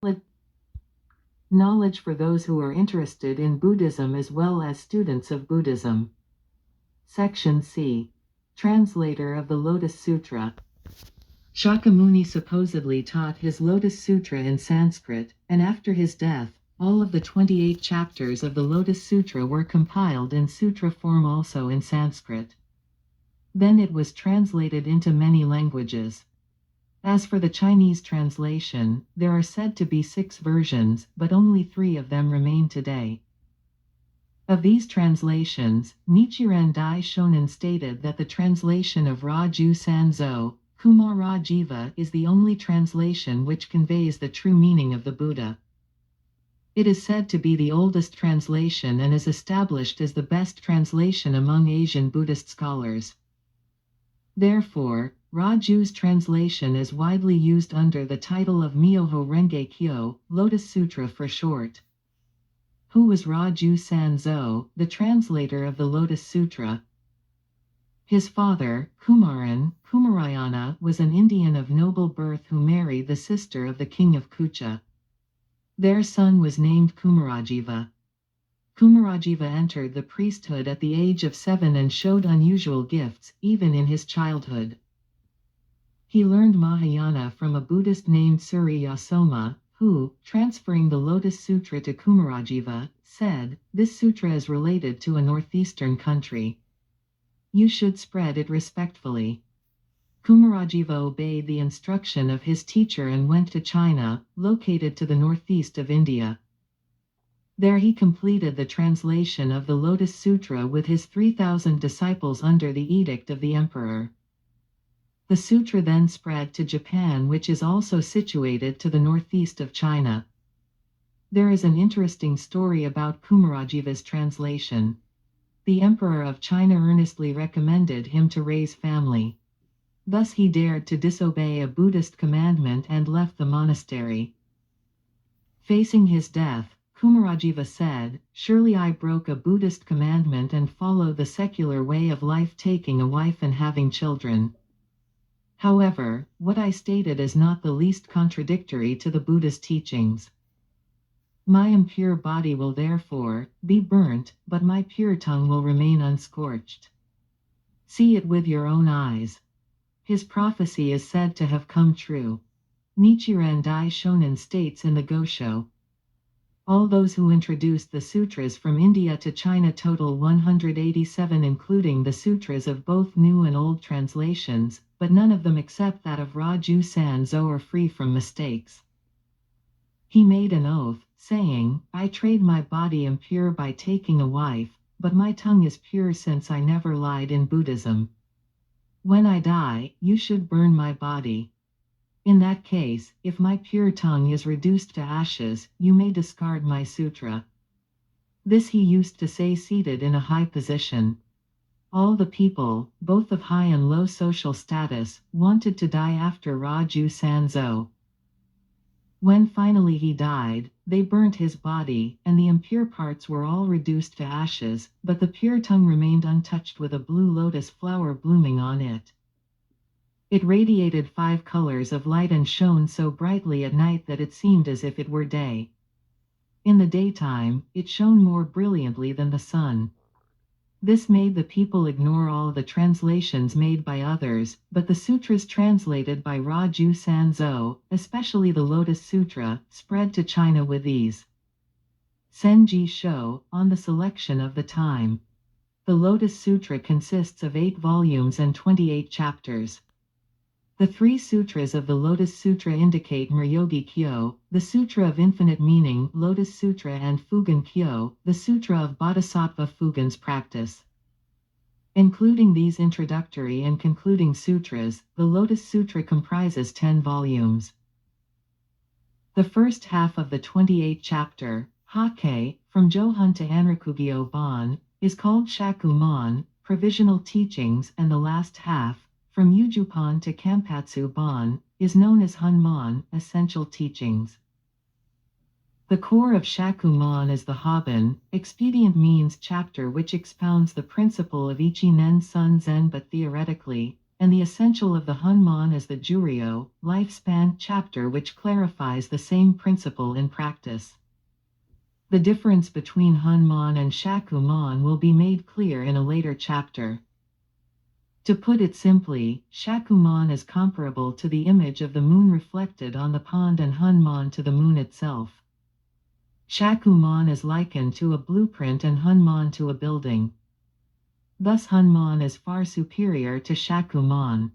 Knowledge knowledge for those who are interested in Buddhism as well as students of Buddhism. Section C. Translator of the Lotus Sutra. Shakyamuni supposedly taught his Lotus Sutra in Sanskrit, and after his death, all of the 28 chapters of the Lotus Sutra were compiled in sutra form also in Sanskrit. Then it was translated into many languages. As for the Chinese translation, there are said to be 6 versions, but only 3 of them remain today. Of these translations, Nichiren Dai Shonin stated that the translation of Raju Sanzo, Kumarajiva, is the only translation which conveys the true meaning of the Buddha. It is said to be the oldest translation and is established as the best translation among Asian Buddhist scholars. Therefore, Raju's translation is widely used under the title of Myoho Renge Kyo, Lotus Sutra for short. Who was Raju Sanzo, the translator of the Lotus Sutra? His father, Kumarayana, was an Indian of noble birth who married the sister of the king of Kucha. Their son was named Kumarajiva. Kumarajiva entered the priesthood at the age of 7 and showed unusual gifts, even in his childhood. He learned Mahayana from a Buddhist named Suri Yasoma, who, transferring the Lotus Sutra to Kumarajiva, said, "This sutra is related to a northeastern country. You should spread it respectfully." Kumarajiva obeyed the instruction of his teacher and went to China, located to the northeast of India. There he completed the translation of the Lotus Sutra with his 3,000 disciples under the edict of the emperor. The sutra then spread to Japan, which is also situated to the northeast of China. There is an interesting story about Kumarajiva's translation. The emperor of China earnestly recommended him to raise family. Thus he dared to disobey a Buddhist commandment and left the monastery. Facing his death, Kumarajiva said, "Surely I broke a Buddhist commandment and followed the secular way of life, taking a wife and having children. However, what I stated is not the least contradictory to the Buddha's teachings. My impure body will therefore be burnt, but my pure tongue will remain unscorched. See it with your own eyes." His prophecy is said to have come true. Nichiren Dai Shonin states in the Gosho, all those who introduced the sutras from India to China total 187, including the sutras of both new and old translations, but none of them except that of Raju Sanzo are free from mistakes. He made an oath, saying, "I trade my body impure by taking a wife, but my tongue is pure since I never lied in Buddhism. When I die, you should burn my body. In that case, if my pure tongue is reduced to ashes, you may discard my sutra." This he used to say seated in a high position. All the people, both of high and low social status, wanted to die after Raju Sanzo. When finally he died, they burnt his body, and the impure parts were all reduced to ashes, but the pure tongue remained untouched with a blue lotus flower blooming on it. It radiated 5 colors of light and shone so brightly at night that it seemed as if it were day. In the daytime, it shone more brilliantly than the sun. This made the people ignore all the translations made by others, but the sutras translated by Raju Sanzo, especially the Lotus Sutra, spread to China with ease. Senji Sho, on the selection of the time. The Lotus Sutra consists of 8 volumes and 28 chapters. The 3 sutras of the Lotus Sutra indicate Muryogi Kyo, the Sutra of Infinite Meaning, Lotus Sutra, and Fugen Kyo, the Sutra of Bodhisattva Fugen's practice. Including these introductory and concluding sutras, the Lotus Sutra comprises 10 volumes. The first half of the 28th chapter, Hake, from Johan to Anrakugyo Ban, is called Shakuman, Provisional Teachings, and the last half, from Yujupan to Kampatsu Ban, is known as Hunman, Essential Teachings. The core of Shakuman is the Haben, Expedient Means chapter, which expounds the principle of Ichi Nen Sun Zen but theoretically, And the essential of the Hanman is the Juryo, lifespan chapter, which clarifies the same principle in practice. The difference between Hanman and Shakuman will be made clear in a later chapter. To put it simply, Shakuman is comparable to the image of the moon reflected on the pond and Hanman to the moon itself. Shakuman is likened to a blueprint and Hanman to a building. Thus Hanman is far superior to Shakuman.